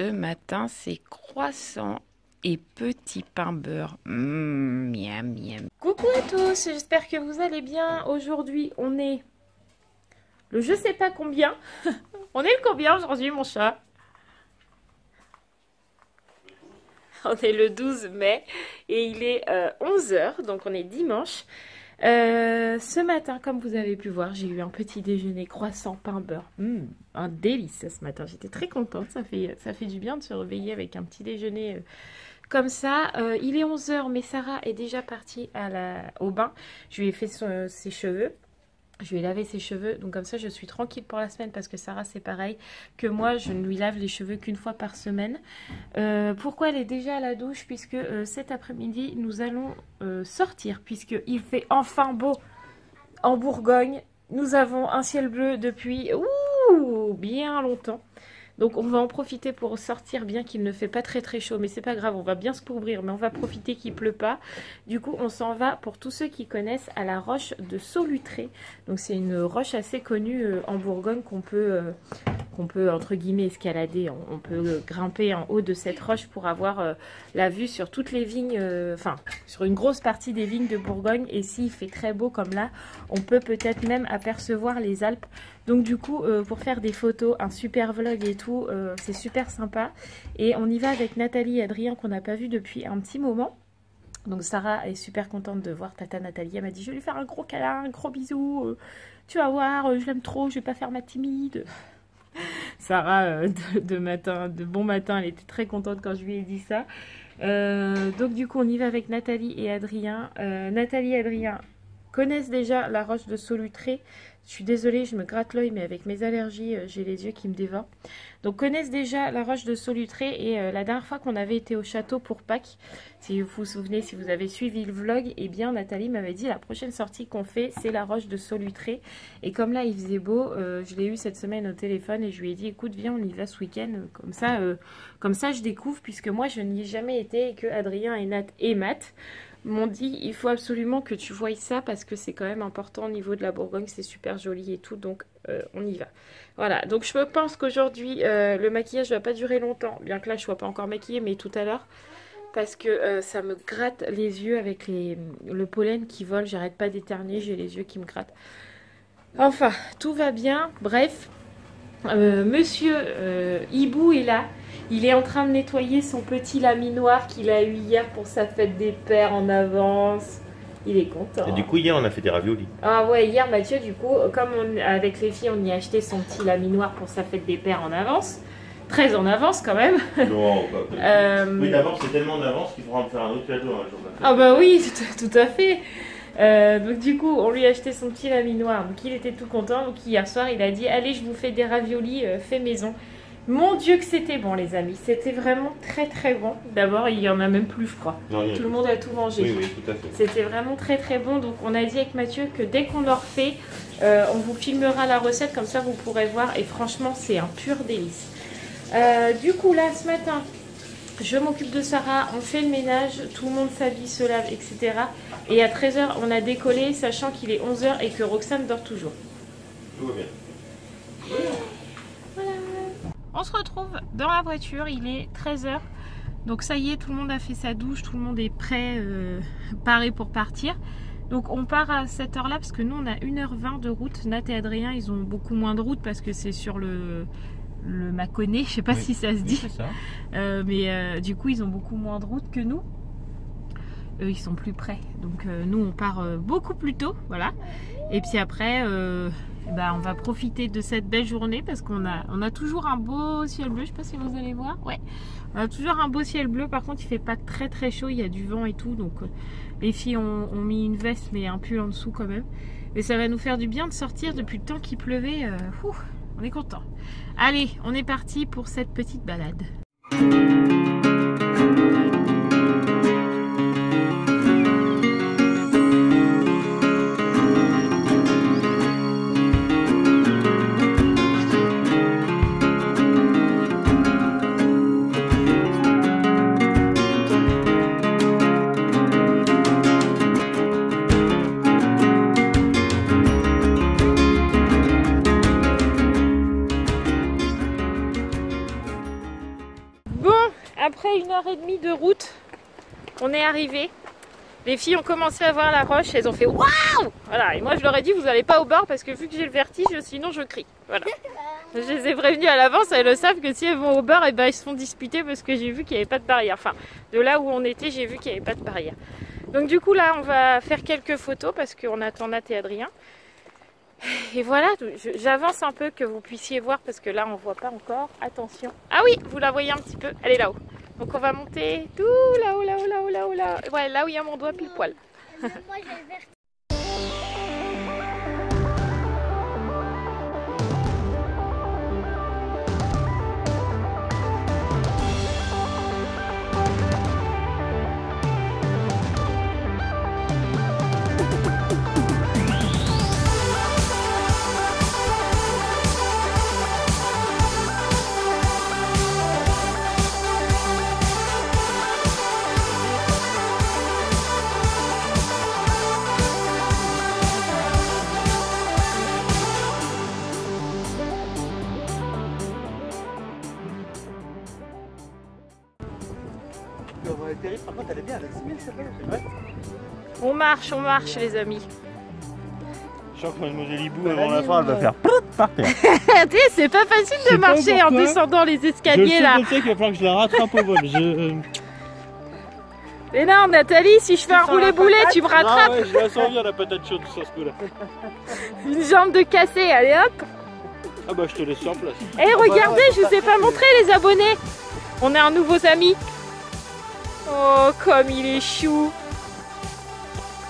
Ce matin, c'est croissant et petit pain beurre. Miam, miam. Coucou à tous, j'espère que vous allez bien. Aujourd'hui, on est le je sais pas combien. On est le combien aujourd'hui, mon chat? On est le 12 mai et il est 11 h, donc on est dimanche. Ce matin, comme vous avez pu voir, j'ai eu un petit déjeuner croissant, pain, beurre. Un délice ce matin, j'étais très contente. Ça fait du bien de se réveiller avec un petit déjeuner comme ça. Il est 11 h, mais Sarah est déjà partie au bain. Je lui ai fait ses cheveux. Je lui ai lavé ses cheveux, donc comme ça je suis tranquille pour la semaine parce que Sarah c'est pareil que moi, je ne lui lave les cheveux qu'une fois par semaine. Pourquoi elle est déjà à la douche? Puisque cet après-midi nous allons sortir, puisqu'il fait enfin beau en Bourgogne. Nous avons un ciel bleu depuis bien longtemps. Donc on va en profiter pour sortir, bien qu'il ne fait pas très chaud, mais c'est pas grave, on va bien se couvrir, mais on va profiter qu'il pleut pas. Du coup on s'en va, pour tous ceux qui connaissent, à la roche de Solutré. Donc c'est une roche assez connue en Bourgogne qu'on peut entre guillemets escalader. On peut grimper en haut de cette roche pour avoir la vue sur toutes les vignes, enfin sur une grosse partie des vignes de Bourgogne. Et s'il fait très beau comme là, on peut peut-être même apercevoir les Alpes. Donc du coup, pour faire des photos, un super vlog et tout, c'est super sympa. Et on y va avec Nathalie et Adrien qu'on n'a pas vu depuis un petit moment. Donc Sarah est super contente de voir Tata Nathalie. Elle m'a dit, je vais lui faire un gros câlin, un gros bisou. Tu vas voir, je l'aime trop, je vais pas faire ma timide. Sarah, de bon matin, elle était très contente quand je lui ai dit ça. Donc du coup, on y va avec Nathalie et Adrien. Nathalie et Adrien connaissent déjà la roche de Solutré. Je suis désolée, je me gratte l'œil, mais avec mes allergies, j'ai les yeux qui me dévorent. Donc, connaissent déjà la roche de Solutré. Et la dernière fois qu'on avait été au château pour Pâques, si vous vous souvenez, si vous avez suivi le vlog, eh bien, Nathalie m'avait dit la prochaine sortie qu'on fait, c'est la roche de Solutré. Et comme là, il faisait beau, je l'ai eu cette semaine au téléphone et je lui ai dit, écoute, viens, on y va ce week-end. Comme ça, je découvre, puisque moi, je n'y ai jamais été et que Adrien et Nat et Matt m'ont dit, il faut absolument que tu voies ça parce que c'est quand même important au niveau de la Bourgogne, c'est super joli et tout, donc on y va. Voilà, donc je pense qu'aujourd'hui le maquillage va pas durer longtemps, bien que là je sois pas encore maquillée, mais tout à l'heure, parce que ça me gratte les yeux avec le pollen qui vole, j'arrête pas d'éternuer, j'ai les yeux qui me grattent. Enfin, tout va bien, bref. Monsieur Hibou est là. Il est en train de nettoyer son petit laminoir qu'il a eu hier pour sa fête des pères en avance. Il est content. Et du coup, hier, on a fait des raviolis. Ah ouais, hier, Mathieu, du coup, comme avec les filles, on y a acheté son petit laminoir pour sa fête des pères en avance. Très en avance, quand même. Non, oui, d'abord, c'est tellement en avance qu'il faudra en faire un autre cadeau un jour. Ah bah oui, tout à fait. Donc du coup, on lui a acheté son petit laminoir. Donc il était tout content. Donc hier soir, il a dit, allez, je vous fais des raviolis fait maison. Mon Dieu que c'était bon, les amis. C'était vraiment très bon. D'abord, il y en a même plus, je crois. Non, tout le monde a tout mangé. Oui, tout à fait. C'était vraiment très bon. Donc on a dit avec Mathieu que dès qu'on en refait, on vous filmera la recette. Comme ça, vous pourrez voir. Et franchement, c'est un pur délice. Du coup, là, ce matin, je m'occupe de Sarah. On fait le ménage. Tout le monde s'habille, se lave, etc. Et à 13 h, on a décollé, sachant qu'il est 11 h et que Roxane dort toujours. Tout va bien. Voilà. On se retrouve dans la voiture, il est 13 h. Donc ça y est, tout le monde a fait sa douche, tout le monde est prêt, paré pour partir. Donc on part à cette heure-là parce que nous on a 1 h 20 de route. Nat et Adrien, ils ont beaucoup moins de route parce que c'est sur le Mâconnais, je sais pas si ça se dit. Oui, c'est ça. Mais du coup, ils ont beaucoup moins de route que nous. Eux, ils sont plus près. Donc nous, on part beaucoup plus tôt, voilà. Et puis après, on va profiter de cette belle journée parce qu'on a toujours un beau ciel bleu. Je sais pas si vous allez voir. Ouais, on a toujours un beau ciel bleu. Par contre, il fait pas très chaud. Il y a du vent et tout. Donc les filles ont mis une veste mais un pull en dessous quand même. Mais ça va nous faire du bien de sortir depuis le temps qu'il pleuvait. On est content. Allez, on est parti pour cette petite balade. après 1h30 de route, on est arrivé. Les filles ont commencé à voir la roche, elles ont fait waouh! Voilà, et moi je leur ai dit vous n'allez pas au bord parce que vu que j'ai le vertige, sinon je crie. Voilà. Je les ai prévenues à l'avance, elles le savent que si elles vont au bord, et ben ils se font disputer parce que j'ai vu qu'il n'y avait pas de barrière. Enfin, de là où on était, j'ai vu qu'il n'y avait pas de barrière. Donc du coup là, on va faire quelques photos parce qu'on attend Nat et Adrien. Et voilà, j'avance un peu que vous puissiez voir parce que là on voit pas encore. Attention. Ah oui, vous la voyez un petit peu, elle est là-haut. Donc on va monter tout là-haut, là-haut, là-haut, là-haut, là. Ouais, là où il y a mon doigt pile poil. Moi j'ai le vertige. Par contre, elle est bien, elle est 6000, c'est vrai. On marche les amis. Je sens que Mademoiselle Hibou avant la fin elle va faire par terre. Tu sais, c'est pas facile de marcher en descendant les escaliers là. Je sais qu'il va falloir que je la rattrape au vol. Mais non Nathalie, si je fais un roulé-boulet, tu me rattrapes. Ah ouais, je la sens bien la patate chaude sur ce coup là. Une jambe de cassé, allez hop. Ah bah je te laisse sur place. Eh regardez, je vous ai pas montré les abonnés. On a un nouveau ami. Oh, comme il est chou.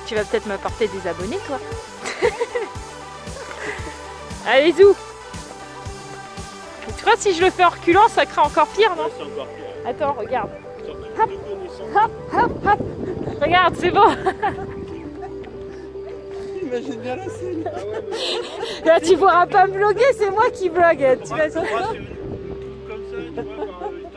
Tu vas peut-être m'apporter des abonnés, toi. Allez, zou. Tu vois, si je le fais en reculant, ça craint encore pire, non? C'est encore pire. Attends, regarde. Hop, hop, hop, hop. Regarde, c'est bon. Imagine bien la scène. Là, tu pourras pas me vlogger, c'est moi qui vlog. Tu vas... Comme ça, tu vois, par le temps.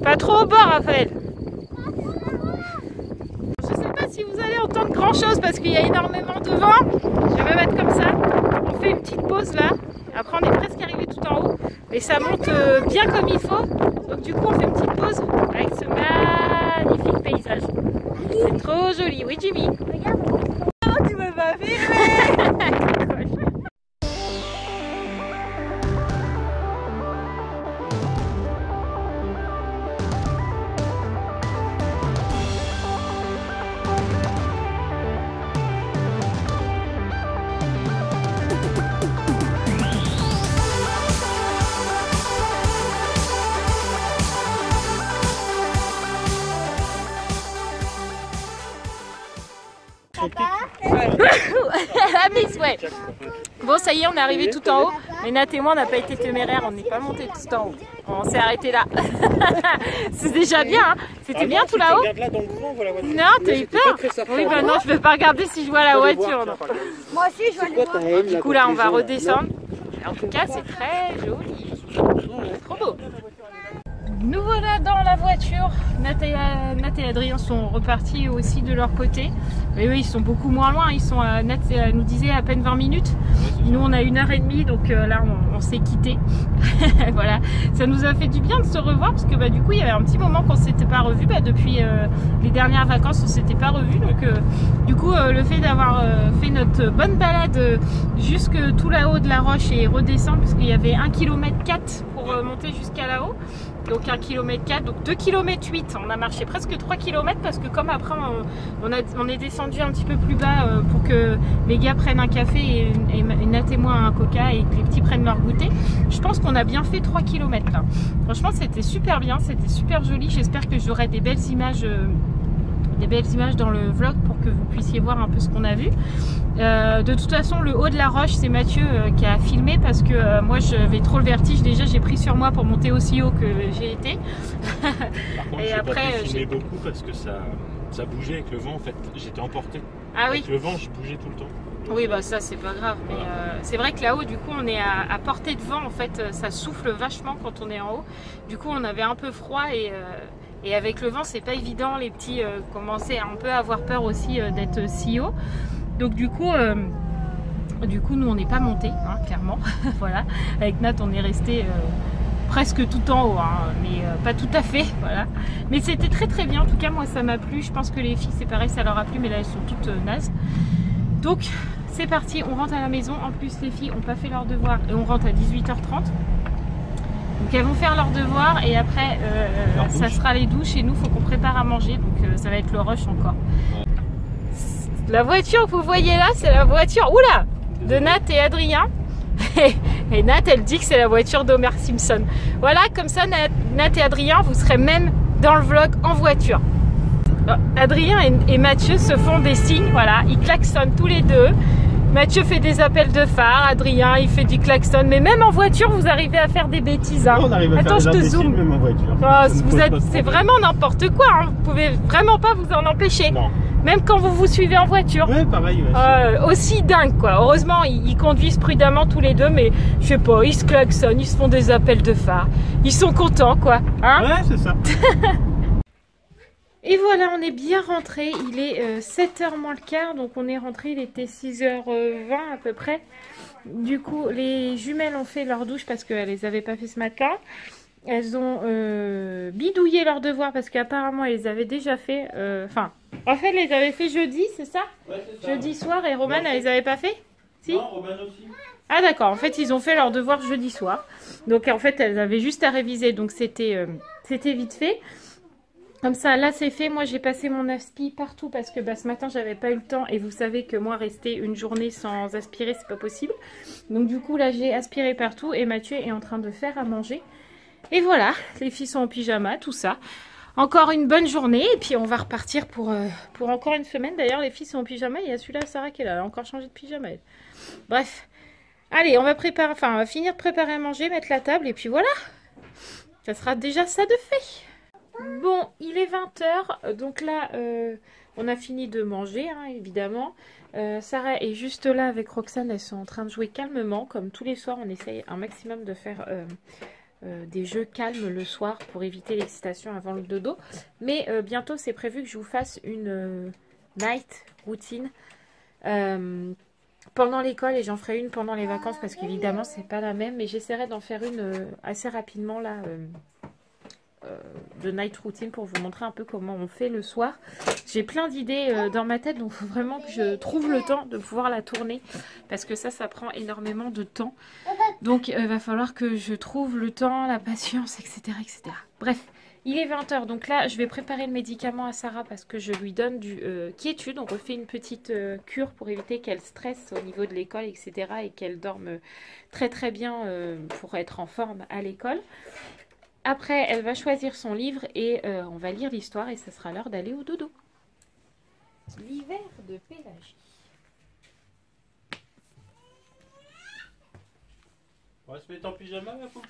Pas trop au bord, Raphaël. Je sais pas si vous allez entendre grand chose parce qu'il y a énormément de vent. Je vais me mettre comme ça. On fait une petite pause là. Après on est presque arrivé tout en haut. Mais ça monte bien comme il faut. Donc du coup on fait une petite pause avec ce magnifique paysage. C'est trop joli. Oui Jimmy. Regarde. Oh, tu me vas filmer. La mise, ouais. Bon, ça y est, on est arrivé tout en haut. Mais Nat et moi, on n'a pas été téméraires, on n'est pas monté tout en haut. On s'est arrêté là. C'est déjà bien, hein. C'était bien tout là-haut. Là dans le coin, on voit la voiture. Non, t'as eu peur? Oui, bah non, je vais pas regarder si je vois la voiture. Non. Moi aussi je vois les voir. Du coup, là, on va redescendre. En tout cas, c'est très joli. Trop beau. Nous voilà dans la voiture. Nat et Adrien sont repartis aussi de leur côté. Mais eux, ils sont beaucoup moins loin. Ils sont Nat nous disait à peine 20 minutes. Nous, on a 1h30, donc là, on s'est quitté. Voilà. Ça nous a fait du bien de se revoir parce que bah, du coup, il y avait un petit moment qu'on ne s'était pas revus. Bah, depuis les dernières vacances, on ne s'était pas revus. Donc, du coup, le fait d'avoir fait notre bonne balade jusque tout là-haut de la roche et redescendre, parce qu'il y avait 1,4 km pour monter jusqu'à là-haut. donc 1 km 4, donc 2 km 8. On a marché presque 3 km parce que comme après on est descendu un petit peu plus bas pour que les gars prennent un café et Nat et moi un coca et que les petits prennent leur goûter. Je pense qu'on a bien fait 3 km là. Franchement c'était super bien, c'était super joli. J'espère que j'aurai des belles images dans le vlog pour que vous puissiez voir un peu ce qu'on a vu. De toute façon le haut de la roche c'est Mathieu qui a filmé parce que moi j'avais trop le vertige. Déjà j'ai pris sur moi pour monter aussi haut que j'ai été. Par contre, et après j'ai beaucoup parce que ça bougeait avec le vent en fait. J'étais emporté. Ah oui. Avec le vent je bougeais tout le temps. Oui bah ça c'est pas grave. Voilà. Mais c'est vrai que là-haut du coup on est à portée de vent en fait. Ça souffle vachement quand on est en haut. Du coup on avait un peu froid et avec le vent c'est pas évident. Les petits commençaient un peu à avoir peur aussi d'être si haut. Donc du coup nous on n'est pas monté hein, clairement. Voilà. Avec Nat on est resté presque tout en haut hein, mais pas tout à fait. Voilà. Mais c'était très très bien. En tout cas moi ça m'a plu. Je pense que les filles c'est pareil, ça leur a plu, mais là elles sont toutes nazes. Donc c'est parti, on rentre à la maison. En plus les filles n'ont pas fait leurs devoirs et on rentre à 18h30. Donc elles vont faire leurs devoirs et après ça sera les douches et nous faut qu'on prépare à manger. Donc ça va être le rush encore. La voiture que vous voyez là, c'est la voiture de Nat et Adrien. Et Nat, elle dit que c'est la voiture d'Homer Simpson. Voilà, comme ça, Nat et Adrien, vous serez même dans le vlog en voiture. Adrien et Mathieu se font des signes, voilà, ils klaxonnent tous les deux. Mathieu fait des appels de phare, Adrien il fait du klaxon, mais même en voiture vous arrivez à faire des bêtises. Hein. On arrive à Attends, faire je des te zoome. même en voiture. Oh, c'est vraiment n'importe quoi, hein. Vous pouvez vraiment pas vous en empêcher. Non. Même quand vous vous suivez en voiture. Ouais, pareil. Ouais, aussi dingue quoi. Heureusement ils conduisent prudemment tous les deux, mais je sais pas, ils se klaxonnent, ils se font des appels de phare. Ils sont contents quoi. Hein ouais, c'est ça. Et voilà, on est bien rentré. Il est 7h moins le quart, donc on est rentré, il était 6h20 à peu près. Du coup, les jumelles ont fait leur douche parce qu'elles les avaient pas fait ce matin. Elles ont bidouillé leurs devoirs parce qu'apparemment elles les avaient déjà fait. Enfin, en fait, elles les avaient fait jeudi, c'est ça? Ouais, c'est ça. Jeudi soir, et Romane, elle les avait pas fait? Si? Non, Roman aussi. Ah d'accord, en fait ils ont fait leurs devoirs jeudi soir. Donc en fait elles avaient juste à réviser, donc c'était vite fait. Comme ça, là c'est fait. Moi j'ai passé mon aspi partout parce que ce matin j'avais pas eu le temps. Et vous savez que moi rester une journée sans aspirer c'est pas possible. Donc du coup là j'ai aspiré partout et Mathieu est en train de faire à manger. Et voilà, les filles sont en pyjama, tout ça. Encore une bonne journée et puis on va repartir pour encore une semaine. D'ailleurs les filles sont en pyjama, il y a celui-là Sarah qui est là, elle a encore changé de pyjama elle. Bref, allez on va finir de préparer à manger, mettre la table et puis voilà. Ça sera déjà ça de fait. Bon, il est 20h, donc là, on a fini de manger, hein, évidemment. Sarah est juste là avec Roxane, elles sont en train de jouer calmement. Comme tous les soirs, on essaye un maximum de faire des jeux calmes le soir pour éviter l'excitation avant le dodo. Mais bientôt, c'est prévu que je vous fasse une night routine pendant l'école et j'en ferai une pendant les vacances parce qu'évidemment, c'est pas la même. Mais j'essaierai d'en faire une assez rapidement là. De night routine pour vous montrer un peu comment on fait le soir. J'ai plein d'idées dans ma tête, donc il faut vraiment que je trouve le temps de pouvoir la tourner parce que ça prend énormément de temps. Donc il va falloir que je trouve le temps, la patience, etc. etc. Bref, il est 20h, donc là je vais préparer le médicament à Sarah parce que je lui donne du quiétude. On refait une petite cure pour éviter qu'elle stresse au niveau de l'école, etc. et qu'elle dorme très très bien pour être en forme à l'école. Après, elle va choisir son livre et on va lire l'histoire et ça sera l'heure d'aller au dodo. L'hiver de Pélagie. On va se mettre en pyjama, la poule.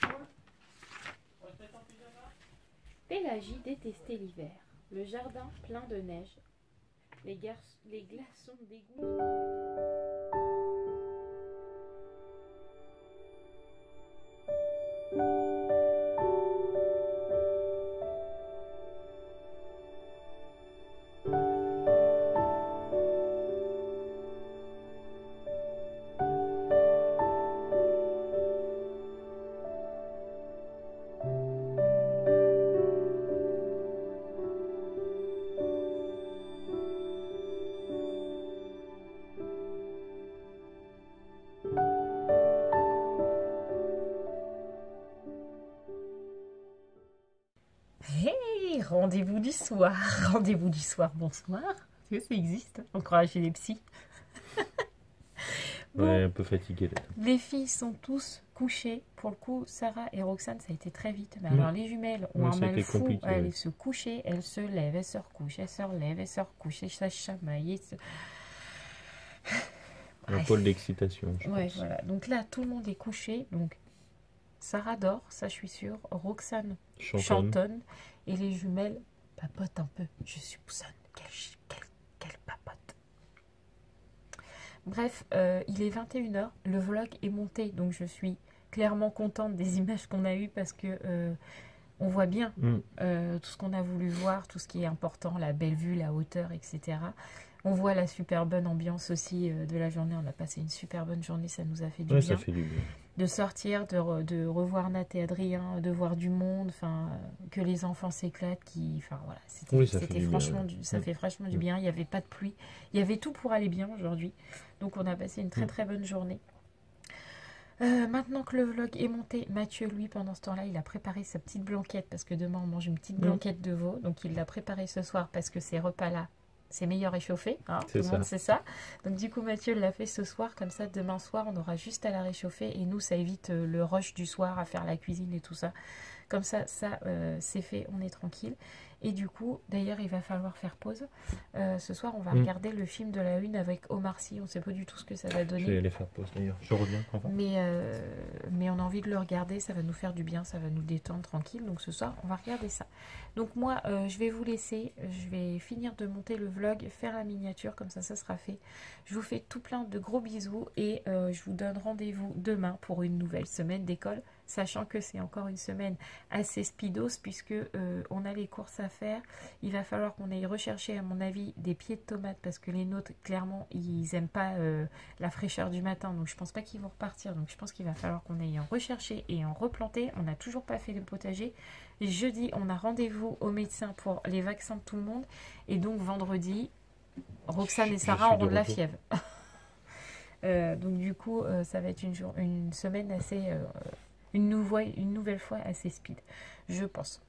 On va se mettre en pyjama. Pélagie détestait l'hiver. Le jardin plein de neige. Les glaçons dégoulinants. rendez-vous du soir. Rendez-vous du soir, bonsoir. Parce que ça existe. On croirait chez les psys. Bon, Ouais, un peu fatigué là. les filles sont tous couchées. Pour le coup, Sarah et Roxane, ça a été très vite. Mais Mm. alors, les jumelles ont Ouais, un ça a mal été fou compliqué, à aller ouais. se coucher. Elles se lèvent, elles se recouchent, elles se relèvent, elles se recouchent, elles se chamaillent. Un Bref. pôle d'excitation, je Ouais, pense. voilà. Donc là, tout le monde est couché. Donc, Sarah dort, ça je suis sûre. Roxane Chantonne. chantonne. Et les jumelles papotent un peu. Je soupçonne qu'elle papote. Bref, il est 21h. Le vlog est monté. Donc, je suis clairement contente des images qu'on a eues parce que on voit bien Mm. tout ce qu'on a voulu voir, tout ce qui est important, la belle vue, la hauteur, etc. On voit la super bonne ambiance aussi de la journée. On a passé une super bonne journée, ça nous a fait du Ouais, bien. ça fait du bien. De sortir, de revoir Nat et Adrien, de voir du monde, enfin que les enfants s'éclatent, enfin voilà, Oui, ça fait c'était du bien, franchement ouais. ça fait franchement du bien. Il n'y avait pas de pluie, il y avait tout pour aller bien aujourd'hui. Donc on a passé une très très bonne journée. Maintenant que le vlog est monté, Mathieu, lui, pendant ce temps-là, il a préparé sa petite blanquette parce que demain on mange une petite blanquette de veau. Donc il l'a préparé ce soir parce que ces repas-là, c'est meilleur réchauffé, hein, tout C'est le ça. monde sait ça. Donc du coup Mathieu l'a fait ce soir, comme ça demain soir on aura juste à la réchauffer et nous ça évite le rush du soir à faire la cuisine et tout ça. Comme ça, c'est fait, on est tranquille. Et du coup, d'ailleurs il va falloir faire pause. Ce soir on va regarder le film de la une avec Omar Sy, on sait pas du tout ce que ça va Je vais donner. aller faire pause d'ailleurs. Je reviens quand même. Mais on a envie de le regarder, ça va nous faire du bien, ça va nous détendre tranquille. Donc ce soir, on va regarder ça. Donc moi, je vais vous laisser, je vais finir de monter le vlog, faire la miniature, comme ça sera fait. Je vous fais tout plein de gros bisous et je vous donne rendez-vous demain pour une nouvelle semaine d'école, sachant que c'est encore une semaine assez speedos puisque on a les courses à faire. Il va falloir qu'on aille rechercher, à mon avis, des pieds de tomates parce que les nôtres, clairement, ils aiment pas la fraîcheur du matin, donc je pense pas qu'ils vont repartir. Donc je pense qu'il va falloir qu'on aille en rechercher et en replanter. On n'a toujours pas fait le potager. Jeudi, on a rendez-vous au médecin pour les vaccins de tout le monde. Et donc vendredi, Roxane et Sarah auront de la fièvre. Donc du coup, ça va être une semaine assez... une nouvelle fois assez speed, je pense.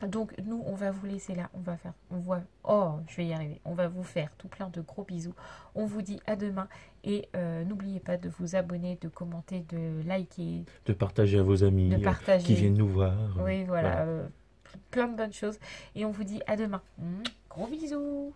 Donc nous, on va vous laisser là. Je vais y arriver. On va vous faire tout plein de gros bisous. On vous dit à demain. Et n'oubliez pas de vous abonner, de commenter, de liker. De partager à vos amis De partager. qui viennent nous voir. Oui, voilà. Plein de bonnes choses. Et on vous dit à demain. Gros bisous.